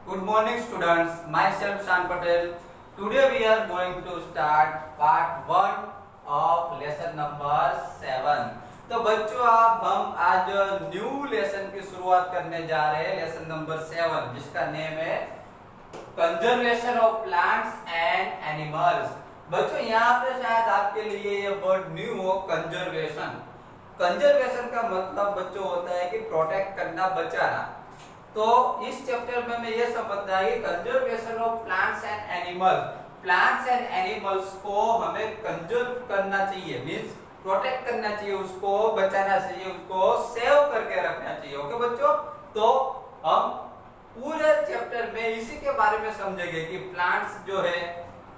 Good morning students, myself Shan Patel. Today we are going to start part 1 of lesson number 7. तो बच्चों आप हम आज new lesson की शुरुआत करने जा रहे हैं लेसन नंबर 7 जिसका नेम है conservation of plants and animals. बच्चों यहाँ पे शायद आपके लिए ये वर्ड न्यू हो कंजर्वेशन। कंजर्वेशन का मतलब बच्चों होता है कि प्रोटेक्ट करना, बचाना। तो इस चैप्टर में हमें ये समझना है कि conservation of plants and animals, plants and animals को हमें कंजर्व करना चाहिए, मींस प्रोटेक्ट करना चाहिए, उसको बचाना चाहिए, उसको सेव करके रखना चाहिए। ओके बच्चों, तो हम पूरे चैप्टर में इसी के बारे में समझेंगे कि प्लांट्स जो है,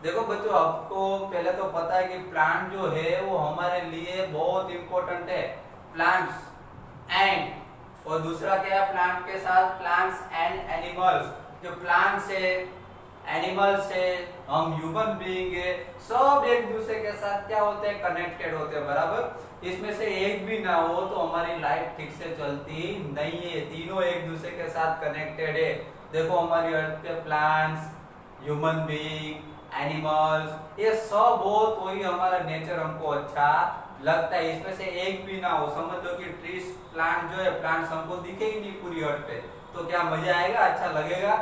देखो बच्चों आपको पहले तो पता है कि प्लांट जो है वो हमारे लिए बहुत इंपॉर्टेंट है, प्लांट्स एंड, और दूसरा क्या है प्लांट के साथ प्लांट्स एंड एनिमल्स। जो प्लांट्स है, एनिमल्स है, हम ह्यूमन बीइंग है, सब एक दूसरे के साथ क्या होते हैं, कनेक्टेड होते हैं, बराबर। इसमें से एक भी ना हो तो हमारी लाइफ ठीक से चलती नहीं है, तीनों एक दूसरे के साथ कनेक्टेड है। देखो हमारी अर्थ पे प्लांट्स, ह्यूमन बीइंग, एनिमल्स, ये सब हो तो ही हमारा नेचर हमको अच्छा लगता है। इसमें से एक भी ना हो, समझ लो कि ट्रीज, प्लांट जो है, प्लांट्स हमको दिखे ही नहीं पूरी अर्थ पे, तो क्या मजा आएगा, अच्छा लगेगा?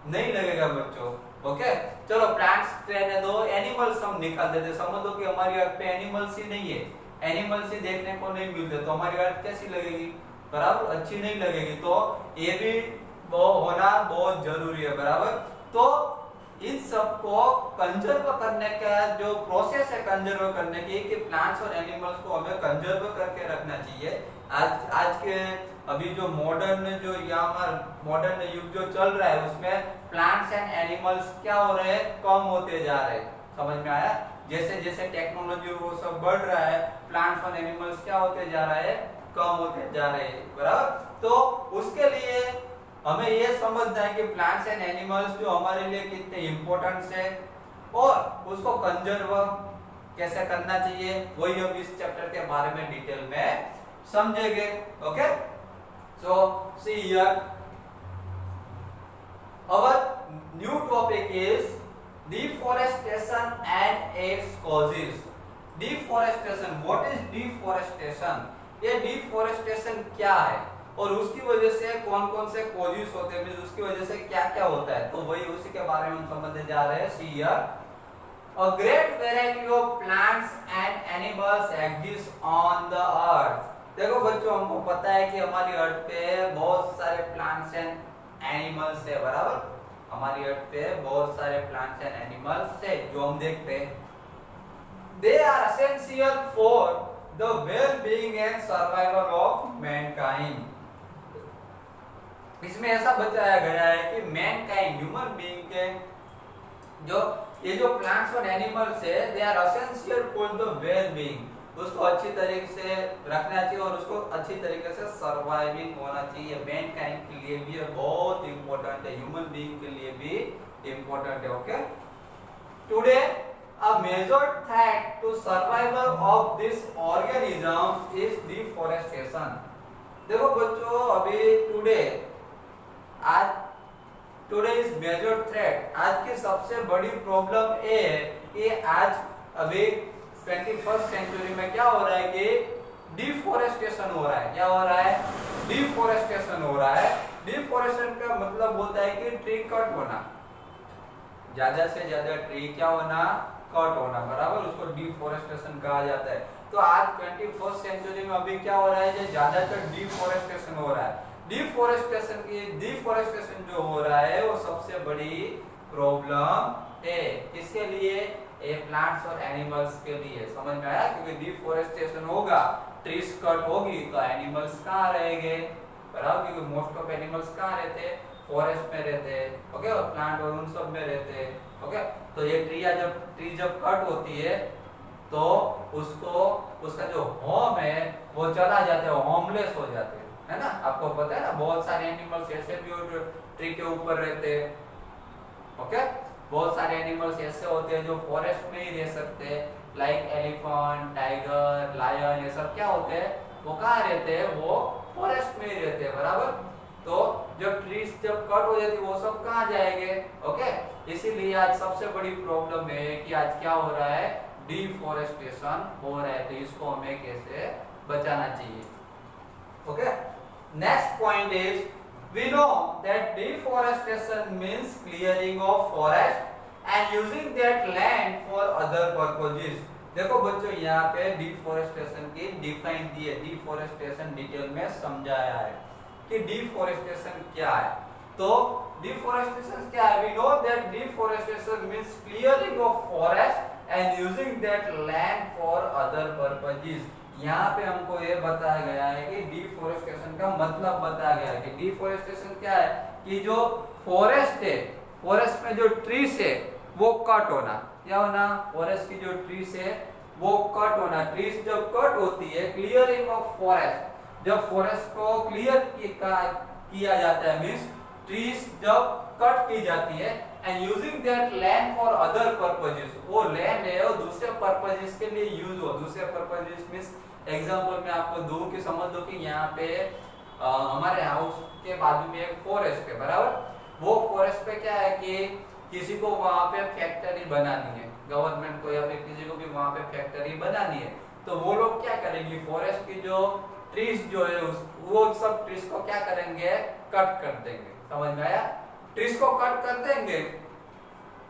नहीं लगेगा बच्चों। ओके चलो प्लांट्स रहने दो, एनिमल्स हम निकाल देते। समझ लो कि हमारी अर्थ पे एनिमल्स ही नहीं है, एनिमल्स ही देखने को नहीं मिलते, तो हमारी अर्थ कैसी लगेगी, बराबर अच्छी नहीं लगेगी। तो ये भी होना बहुत जरूरी है, बराबर। तो इन सबको कंजर्व करने का जो प्रोसेस है कंजर्व करने की, कि प्लांट्स और एनिमल्स को हमें कंजर्व करके रखना चाहिए। आज के अभी जो मॉडर्न युग जो चल रहा है उसमें प्लांट्स एंड एनिमल्स क्या हो रहे हैं, कम होते जा रहे हैं। समझ में आया? जैसे जैसे टेक्नोलॉजी वो सब बढ़ रहा है, प्लांट्स और एनिमल्स क्या होते जा रहा है, कम होते जा रहे हैं, बराबर। तो उसके लिए हमें ये समझना है कि प्लांट्स एंड एनिमल्स जो हमारे लिए कितने इंपॉर्टेंट है और उसको कंजर्व कैसे करना चाहिए, वही हम इस चैप्टर के बारे में डिटेल में समझेंगे। Okay so see here our new topic is deforestation and its causes. Deforestation, what is deforestation? ये deforestation क्या है और उसकी वजह से कौन कौन से कॉजेस होते हैं, मींस उसकी वजह से क्या क्या होता है, तो वही उसी के बारे में हम समझने जा रहे हैं। See here, a great variety of plants and animals exist on the earth. देखो बच्चों हमको पता है कि हमारी अर्थ पे बहुत सारे प्लांट्स एंड एनिमल्स है, बराबर। हमारी अर्थ पे बहुत सारे प्लांट्स एंड एनिमल्स है जो हम देखते हैं। They are essential for the well being and survival of mankind. इसमें ऐसा बताया गया है कि मैनकाइंड, ह्यूमन बीइंग के जो ये जो प्लांट्स और एनिमल्स है, they are essential for the well being, उसको अच्छी तरीके से रखना चाहिए और उसको अच्छी तरीके से सर्वाइविंग होना चाहिए। मैनकाइंड के लिए भी बहुत इंपॉर्टेंट है, ह्यूमन बीइंग के लिए भी इंपॉर्टेंट है। Okay today a major threat to survival of this organisms is deforestation. देखो बच्चों अभी टुडे इज मेजर थ्रेट, आज की सबसे बड़ी प्रॉब्लम ये है कि आज अभी 21st सेंचुरी में क्या हो रहा है कि डिफॉरेस्टेशन हो रहा है। क्या हो रहा है? डिफॉरेस्टेशन हो रहा है। डिफॉरेस्टेशन का मतलब होता है कि ट्री कट होना, ज्यादा से ज्यादा ट्री क्या होना, कट होना, बराबर, उसको डिफॉरेस्टेशन कहा जाता है। तो आज 21st सेंचुरी में अभी क्या हो रहा है, जो ज्यादातर डिफॉरेस्टेशन हो रहा है। डिफॉरेस्टेशन जो हो रहा है वो सबसे बड़ी प्रॉब्लम है। किसके लिए? ये प्लांट्स और एनिमल्स के लिए। समझ में आया? क्योंकि डिफॉरेस्टेशन होगा, ट्रीज कट होगी तो एनिमल्स कहाँ रहेंगे, बराबर, क्योंकि मोस्ट ऑफ एनिमल्स कहाँ रहते हैं, फॉरेस्ट में रहते हैं। ओके और प्लांट और उन सब में रहते हैं। ओके तो ये ट्री जब कट होती है तो उसका जो होम है वो चला जाता है, होमलेस हो जाते हैं, है ना। आपको पता है ना, बहुत सारे एनिमल्स ऐसे भी ट्री के ऊपर रहते हैं। ओके बहुत सारे एनिमल्स ऐसे होते हैं जो फॉरेस्ट में ही रह सकते हैं, लाइक एलिफेंट, टाइगर, लायन, ये सब क्या होते हैं, वो कहाँ रहते हैं, वो फॉरेस्ट में ही रहते हैं, बराबर। तो जब ट्रीज जब कट हो जाती वो सब कहाँ जाएंगे? ओके, इसीलिए आज सबसे बड़ी प्रॉब्लम है कि आज क्या हो रहा है, डिफॉरेस्टेशन हो रहा है। तो इसको हमें कैसे बचाना चाहिए? Okay, next point is we know that deforestation means clearing of forest and using that land for other purposes। देखो बच्चों यहाँ पे डिफॉरेस्टेशन की डिफाइन दी है, डिफॉरेस्टेशन डिटेल में समझाया है कि डिफॉरेस्टेशन क्या है। तो डिफॉरेस्टेशन क्या है? We know that deforestation means clearing of forest and using that land for other purposes। यहाँ पे हमको ये बताया गया है कि डिफॉरेस्टेशन का मतलब बताया गया है कि डिफॉरेस्टेशन क्या है कि जो फॉरेस्ट है, फॉरेस्ट में जो ट्रीज है वो कट होना, क्या होना? फॉरेस्ट की जो ट्रीज है वो कट होना। ट्रीज जब कट होती है, क्लियरिंग ऑफ फॉरेस्ट, जब फॉरेस्ट को क्लियर किया जाता है, मींस ट्रीज जब कट की जाती है and using that land for other purposes, वो लैंड है वो दूसरे पर्पसेस के लिए यूज हो। दूसरे पर्पसेस मींस एग्जांपल मैं आपको दूं कि समझ लो कि यहाँ पे हमारे हाउस के बाजू में एक फॉरेस्ट है, बराबर। वो फॉरेस्ट पे क्या है कि किसी को वहां पे फैक्ट्री बनानी है, गवर्नमेंट को या फिर किसी को भी वहां पे फैक्ट्री बनानी है, तो वो लोग क्या करेंगे, फॉरेस्ट की जो ट्रीज जो है वो सब ट्रीज को क्या करेंगे, कट कर देंगे। समझ में आया? ट्रीज को कट कर देंगे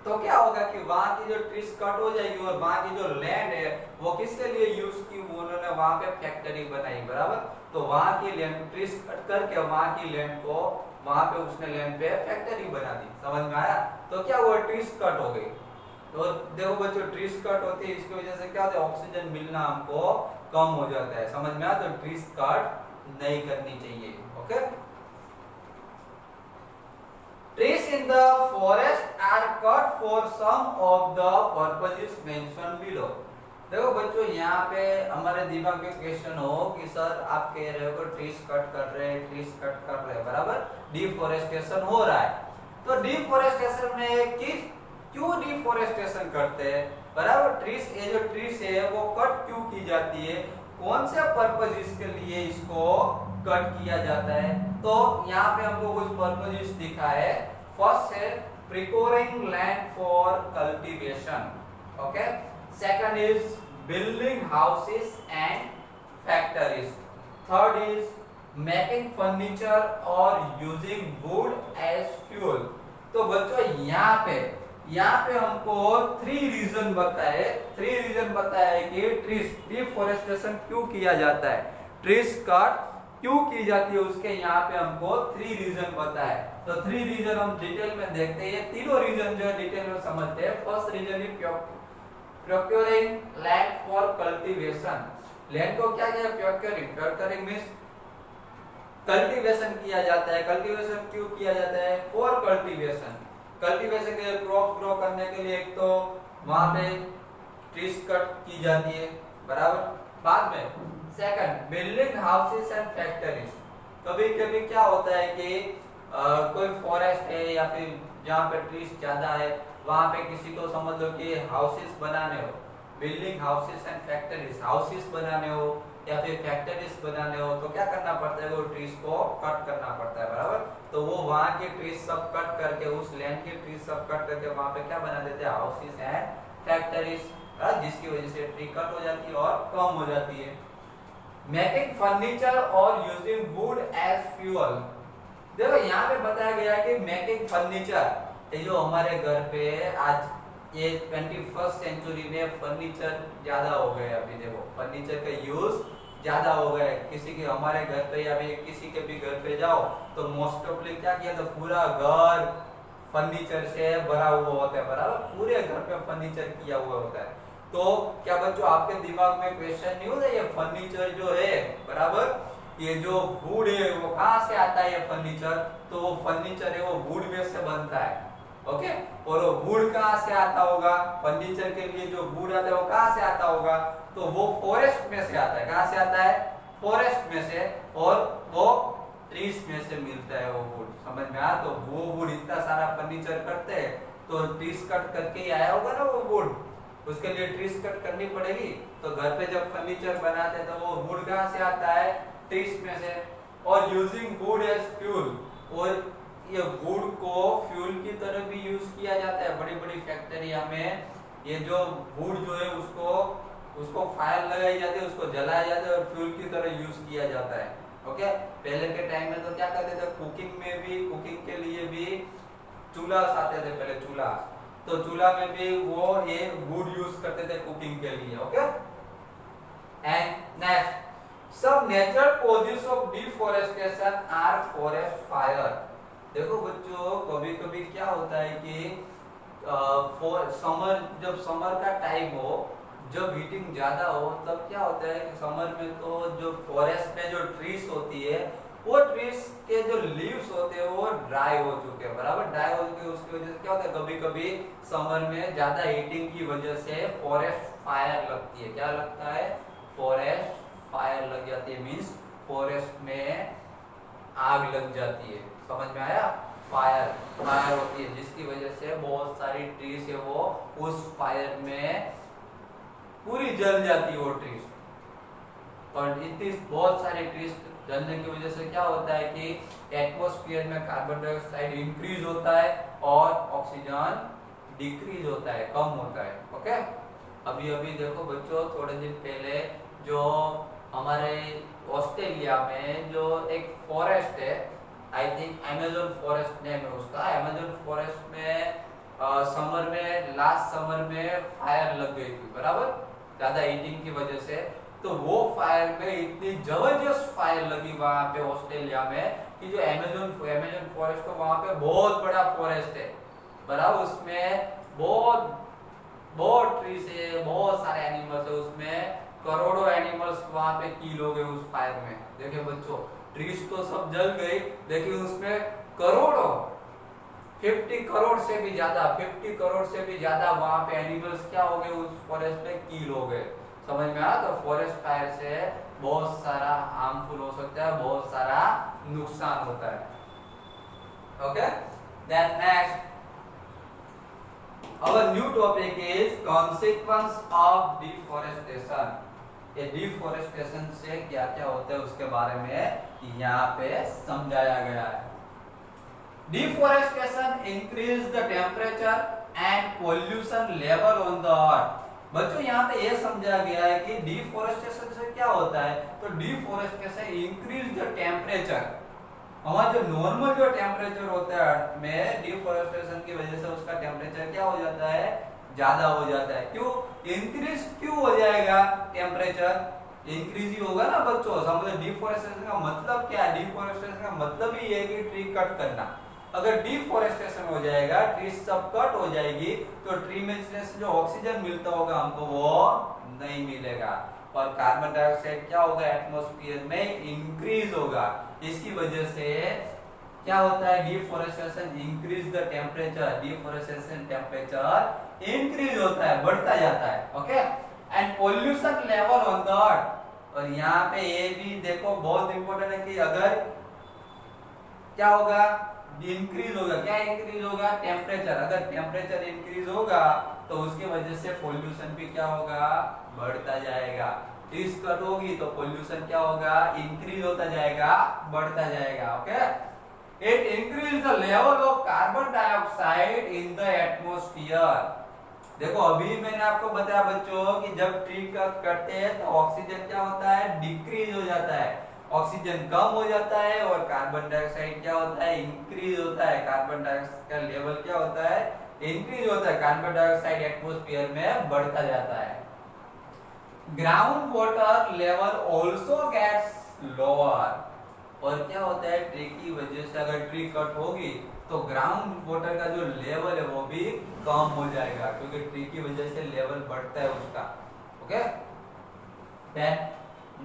तो क्या होगा कि वहां की जो ट्रीज कट हो जाएगी और वहां की जो लैंड है वो किसके लिए यूज की, उन्होंने वहां पे फैक्ट्री बनाई, बराबर। तो वहां की लैंड ट्रीज कट करके वहां की लैंड को वहां पे उसने लैंड पे फैक्ट्री बना दी। समझ में आया? तो क्या हुआ, ट्रीज कट हो गई। तो देखो बच्चों, ट्रीज कट होती है, इसकी वजह से क्या होता है, ऑक्सीजन मिलना हमको कम हो जाता है। समझ में आया? तो ट्रीज कट नहीं करनी चाहिए। Okay, trees in the forest are cut for some of the purposes mentioned below। देखो बच्चों, यहाँ पे हमारे दिमाग में क्वेश्चन हो कि सर आप कह रहे हो कि ट्रीज कट कर रहे हैं, ट्रीज कट कर रहे हैं, बराबर, डिफॉरेस्टेशन हो रहा है। तो डिफॉरेस्टेशन में क्यों डिफॉरेस्टेशन करते हैं, बराबर। ट्रीज, ये जो ट्रीज है वो कट क्यों की जाती है, कौन से पर्पस इसके लिए इसको कट किया जाता है? तो यहाँ पे हमको कुछ पर्पस दिखा है। फर्स्ट है preparing land for cultivation, okay. Second is building houses and factories. Third is making furniture और यूजिंग वुड एज फ्यूल। तो बच्चों यहाँ पे हमको थ्री रीजन बताए कि ट्रीज डिफॉरेस्टेशन क्यों किया जाता है, ट्रीज कट क्यों की जाती है, उसके यहाँ पे हमको थ्री रीजन बताए। तो थ्री रीजन हम डिटेल में देखते हैं। ये तीनों रीजन जो है डिटेल में समझते हैं। First reason is procuring land for cultivation. Land को क्या किया, प्रोक्योरिंग मींस कल्टीवेशन किया जाता है। कल्टीवेशन क्यों किया जाता है, फॉर कल्टीवेशन के लिए, क्रॉप ग्रो करने के लिए। एक तो वहां पे ट्रीज कट की जाती है, बराबर। बाद में second, building houses and factories. कभी कभी क्या होता है कि कोई फॉरेस्ट है या फिर जहाँ पे ट्रीज ज्यादा है वहां पे किसी को समझ लो कि हाउसेस बनाने हो, building houses and factories, houses बनाने हो या फिर फैक्ट्रीज बनाने हो, तो क्या करना पड़ता है, वो ट्रीज को कट करना पड़ता है, बराबर। तो वो वहां के ट्रीज सब कट करके, उस लैंड के ट्रीज सब कट करके वहां पे क्या बना देते हैं, हाउसेस एंड फैक्ट्रीज, जिसकी वजह से ट्री कट हो जाती है और कम हो जाती है। मेकिंग फर्नीचर और यूजिंग वुड एज फ्यूल। देखो यहाँ पे बताया गया है कि मेकिंग फर्नीचर, ये जो हमारे घर पे आज ये 21st सेंचुरी में फर्नीचर ज्यादा हो गए। अभी देखो फर्नीचर का यूज ज्यादा हो गया है। किसी के हमारे घर पे या फिर किसी के भी घर पे जाओ तो मोस्ट ऑफली क्या किया, तो पूरा घर फर्नीचर से भरा हुआ होता है, बराबर। पूरे घर पे फर्नीचर किया हुआ होता है। तो क्या बच्चों आपके दिमाग में क्वेश्चन नहीं होता, ये फर्नीचर जो है, बराबर, ये जो वुड है वो कहाँ से आता है, ये फर्नीचर, तो वो फर्नीचर है वो वुड में से बनता है, ओके। और वो वुड कहाँ से आता होगा, फर्नीचर के लिए जो वुड आता है वो कहाँ से आता होगा, तो वो फॉरेस्ट में से आता है। कहाँ से आता है, फॉरेस्ट में से, और वो ट्रीज में से मिलता है वो वुड। समझ में आया? तो वो वुड इतना सारा फर्नीचर करते हैं तो ट्रीज कट करके ही आया होगा ना वो वुड, उसके लिए ट्रीज कट करनी पड़ेगी। तो घर पे जब फर्नीचर बनाते हैं तो वो वुड कहाँ से आता है, ट्रीज में से। और यूजिंग वुड एज फ्यूल, और ये वुड को फ्यूल की तरह भी यूज किया जाता है बड़ी बड़ी फैक्ट्रिया में। ये जो वुड जो है उसको फायर लगाई जाती है, उसको जलाया जाता है और फ्यूल की तरह यूज किया जाता है। ओके, पहले के टाइम में तो क्या करते थे, कुकिंग के लिए भी चूल्हा आते थे पहले, चूल्हा, तो चूल्हा में भी वो ये वुड यूज करते थे कुकिंग के लिए। ओके, एंड नेक्स्ट, सब natural causes of deforestation are forest fire. देखो बच्चों, कभी कभी क्या होता है कि जब समर का टाइम हो, जब हीटिंग ज्यादा हो, तब क्या होता है कि समर में तो जो फॉरेस्ट में जो ट्रीज होती है, वो ट्रीज के जो लीव्स होते हैं वो ड्राई हो चुके हैं, बराबर ड्राई हो चुके हैं। उसकी वजह से क्या होता है, कभी कभी समर में ज्यादा हीटिंग की वजह से फॉरेस्ट फायर लगती है। क्या लगता है, फॉरेस्ट फायर लग जाती है, मींस फॉरेस्ट में आग लग जाती है। समझ में आया, फायर होती है, जिसकी वजह से बहुत सारी ट्रीज है वो उस फायर में पूरी जल जाती है वो ट्रीज। और इतनी बहुत सारी ट्रीज जलने की वजह से क्या होता है कि एटमॉस्फेयर में कार्बन डाइऑक्साइड इंक्रीज होता है और ऑक्सीजन डिक्रीज होता है, कम होता है। ओके, अभी अभी देखो बच्चों, थोड़े दिन पहले जो हमारे ऑस्ट्रेलिया में जो एक फॉरेस्ट है, I think Amazon forest name है उसका, अमेज़न फॉरेस्ट में समर में, लास्ट समर में फायर लग गई थी, बराबर ज्यादा हीटिंग की वजह से। तो वो फायर में इतनी जबरदस्त फायर लगी वहां पे ऑस्ट्रेलिया में कि जो अमेज़न फॉरेस्ट है वहां पे बहुत बड़ा फॉरेस्ट है, बराबर उसमें बहुत ट्रीज है, बहुत सारे एनिमल्स है, उसमें करोड़ों एनिमल्स वहां पे किल हो गए उस फायर में। देखिए बच्चों, ट्रीज तो सब जल गई, लेकिन उसमें करोड़ों 50 करोड़ से भी ज्यादा वहां पे एनिमल्स क्या हो गए, उस फॉरेस्ट में किल हो गए। समझ में आया, तो फॉरेस्ट फायर से बहुत सारा हार्मफुल हो सकता है, बहुत सारा नुकसान होता है। Okay, then next our new topic is consequence of deforestation। ये डिफॉरेस्टेशन से क्या क्या होता है उसके बारे में यहाँ पे समझाया गया है। Deforestation increase the temperature and pollution level on the earth. बच्चों यहाँ पे ये समझा गया है कि डिफॉरेस्टेशन से क्या होता है, तो डिफॉरेस्टेशन इंक्रीज द टेम्परेचर। हमारा जो नॉर्मल जो टेम्परेचर होता है अर्थ में, डिफॉरेस्टेशन की वजह से उसका टेम्परेचर क्या हो जाता है, ज्यादा हो जाता है। क्यों इंक्रीज क्यों हो जाएगा, टेम्परेचर इंक्रीज ही होगा ना बच्चों। समझो डिफॉरेस्टेशन का मतलब क्या है, डिफॉरेस्टेशन का मतलब ही है कि ट्री कट करना। अगर डिफॉरेस्टेशन हो जाएगा, ट्री सब कट हो जाएगी, तो ट्री में से जो ऑक्सीजन मिलता होगा हमको वो नहीं मिलेगा, और कार्बन डाइऑक्साइड क्या होगा, एटमॉस्फेयर में इंक्रीज होगा। इसकी वजह से क्या होता है, deforestation increase the temperature, deforestation temperature increase होता है, बढ़ता जाता है। Okay, and pollution level on the earth. और यहाँ पे ये भी देखो बहुत इंपॉर्टेंट है कि अगर क्या होगा, इंक्रीज होगा, क्या इंक्रीज होगा, टेम्परेचर। अगर टेम्परेचर इंक्रीज होगा तो उसकी वजह से पोल्यूशन भी क्या होगा, बढ़ता जाएगा। ट्रीज कट होगी तो पोल्यूशन क्या होगा, इंक्रीज होता जाएगा, बढ़ता जाएगा। Okay, it increase the level of carbon dioxide in the atmosphere. देखो अभी मैंने आपको बताया बच्चों कि जब ट्री कट करते हैं तो ऑक्सीजन क्या होता है, डिक्रीज हो जाता है, ऑक्सीजन कम हो जाता है, और कार्बन डाइऑक्साइड क्या होता है, इंक्रीज होता है। कार्बन डाइऑक्साइड का लेवल क्या होता है, इंक्रीज होता है, कार्बन डाइऑक्साइड एटमॉस्फेयर में बढ़ता जाता है। Ground water level also gets lower. और क्या होता है, ट्री की वजह से अगर ट्री कट होगी तो ग्राउंड वाटर का जो लेवल है वो भी कम हो जाएगा, क्योंकि ट्री की वजह से लेवल बढ़ता है उसका। Okay, then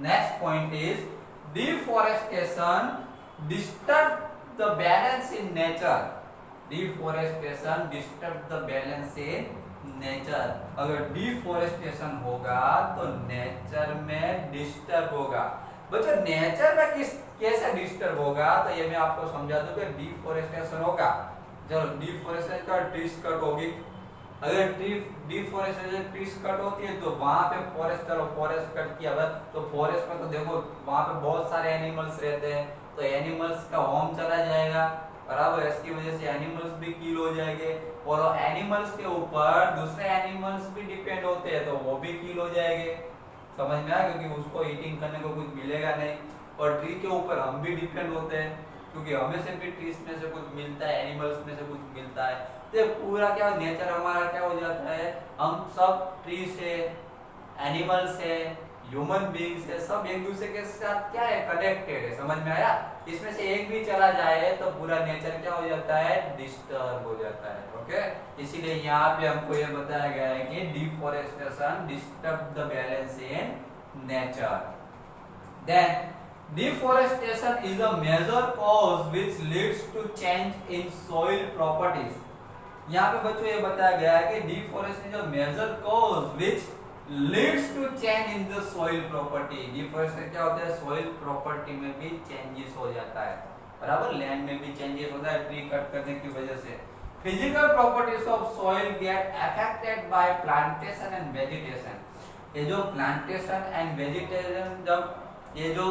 next point is deforestation disturb the balance in nature. Deforestation disturb the balance in nature. अगर डिफॉरेस्टेशन होगा तो नेचर में डिस्टर्ब होगा। बच्चों नेचर में कैसे डिस्टर्ब होगा, तो ये मैं आपको समझा दूं कि डिफॉरेस्टेशन होगा, जब डिफॉरेस्टेशन का ट्रीज कट होगी, अगर डिफॉरेस्टेशन ट्रीज कट होती है तो वहां पे फॉरेस्ट कट किया, तो फॉरेस्ट में तो देखो वहां पे बहुत सारे एनिमल्स रहते हैं, तो एनिमल्स का होम चला जाएगा, बराबर। इसकी वजह से एनिमल्स भी किल हो जाएंगे और एनिमल्स के ऊपर दूसरे एनिमल्स भी डिपेंड होते हैं तो वो भी किल हो जाएंगे। समझ में आया, क्योंकि उसको ईटिंग करने को कुछ मिलेगा नहीं। और ट्री के ऊपर हम भी डिपेंड होते हैं क्योंकि हमें से भी ट्रीज में से कुछ मिलता है, एनिमल्स में से कुछ मिलता है। तो पूरा क्या नेचर हमारा क्या हो जाता है, हम सब ट्री से, एनिमल से, ह्यूमन बीइंग से सब एक दूसरे के साथ क्या है, कनेक्टेड है। समझ में आया। इसमें से एक भी चला जाए तो पूरा नेचर क्या हो जाता है, डिस्टर्ब हो जाता है। ओके, इसीलिए यहाँ पे हमको ये बताया गया है कि deforestation disturb the balance in nature. Then deforestation is a major cause which leads to change in soil properties। यहाँ पे बच्चों ये बताया गया है कि deforestation is a major cause which leads to change in the soil property. Deforestation क्या होता है, सॉइल प्रॉपर्टी में भी चेंजेस हो जाता है, बराबर। लैंड में भी चेंजेस होता है ट्री कट करने की वजह से। Physical properties of soil get affected by plantation and vegetation. ये जो प्लांटेशन एंड वेजिटेशन, जब ये जो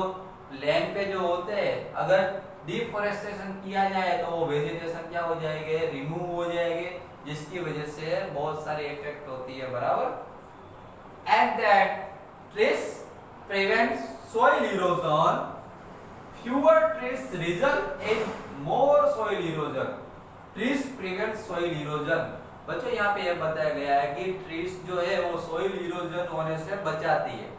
लैंड पे जो होते हैं, अगर डिफॉरेस्टेशन किया जाए तो वो वेजिटेशन क्या हो जाएंगे, रिमूव हो जाएंगे, जिसकी वजह से बहुत सारे इफेक्ट होती है, बराबर। And that trees prevent soil erosion, fewer trees result in more soil erosion. Trees prevent soil erosion. बच्चों यहाँ पे ये बताया गया है कि ट्रीज जो है वो सॉइल इरोजन होने से बचाती है।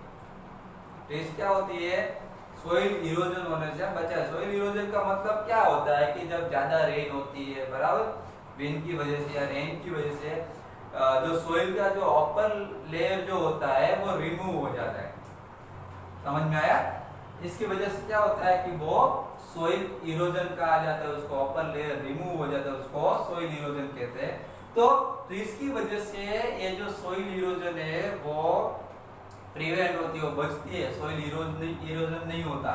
ट्रीज क्या होती है, सोइल इरोजन होने से बचा। सोइल इरोजन का मतलब क्या होता है कि जब ज्यादा रेन होती है, बराबर, विंड की वजह से या रेन की वजह से जो सोइल का जो अपर लेयर जो होता है वो रिमूव हो जाता है। समझ में आया। इसकी वजह से क्या होता है कि वो सोइल इरोजन कहा जाता है, उसको अपर लेयर रिमूव हो जाता है, उसको सोइल इरोजन कहते हैं। तो इसकी वजह से ये जो सोइल इरोजन है वो प्रिवेंट होती है, बचती है, सोइल इरोजन नहीं होता।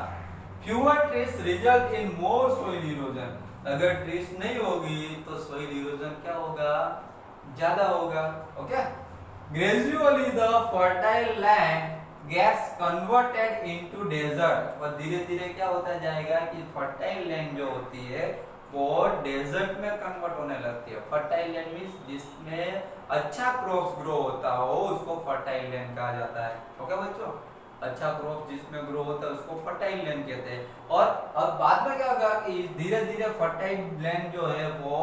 Fewer trees result in more soil erosion. अगर ट्रीज नहीं होगी तो सोइल इरोजन क्या होगा, ज्यादा होगा। Okay, gradually the fertile land gets converted into desert. और धीरे धीरे क्या होता जाएगा कि फर्टाइल लैंड जो होती है वो डेजर्ट में कन्वर्ट होने लगती है। फर्टाइल लैंड मींस जिसमें अच्छा क्रॉप्स ग्रो होता हो उसको फर्टाइल लैंड कहा जाता है। ओके बच्चों, अच्छा क्रॉप जिसमें ग्रो होता है उसको फर्टाइल लैंड कहते हैं। और अब बाद में क्या होगा कि धीरे धीरे फर्टाइल लैंड जो है वो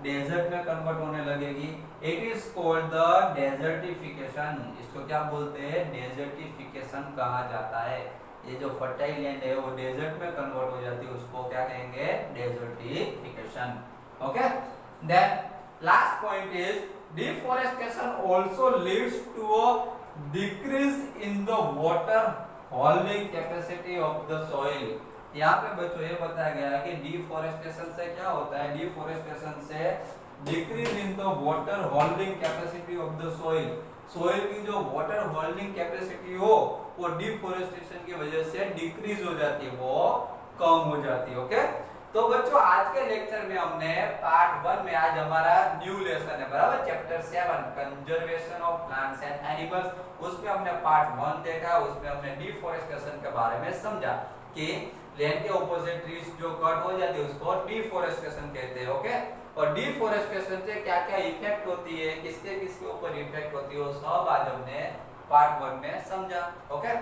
डेजर्ट में कन्वर्ट होने लगेगी। It is called the desertification. इसको क्या बोलते हैं, डेजर्टिफिकेशन कहा जाता है। ये जो फर्टाइल लैंड है वो डेजर्ट में कन्वर्ट हो जाती है, उसको क्या कहेंगे, desertification. Okay, then last point is deforestation also leads to a decrease in the water holding capacity of the soil. यहाँ पे बच्चों ये बताया गया है कि डिफॉरेस्टेशन से क्या होता है, डिफॉरेस्टेशन से decrease in the water holding capacity of the soil. Soil की जो वाटर होल्डिंग कैपेसिटी हो वो डिफॉरेस्टेशन की वजह से डिक्रीज हो जाती है, वो कम हो जाती है। ओके, तो बच्चों आज के लेक्चर में हमने पार्ट 1 में, आज हमारा न्यू लेसन है, बराबर, chapter 7 conservation of plants and animals. उसमें हमने पार्ट 1 देखा, उसमें हमने डिफॉरेस्टेशन के बारे में समझा कि लैंड के ऑपोजिट ट्रीज जो कट हो जाती है उसको डिफॉरेस्टेशन कहते हैं। ओके, और डिफॉरेस्टेशन से क्या क्या इफेक्ट होती है, किसके किसके ऊपर इफेक्ट होती है, वो सब आज हमने पार्ट 1 में समझा। ओके,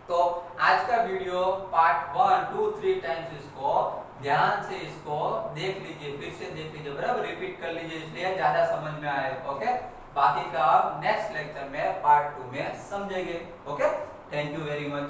तो आज का वीडियो पार्ट 1 2 3 टाइम्स इसको ध्यान से इसको देख लीजिए, फिर से देख लीजिए, बराबर, रिपीट कर लीजिए, इसलिए ज्यादा समझ में आए। ओके, बाकी का नेक्स्ट लेक्चर में पार्ट 2 में समझेंगे। Okay, thank you very much.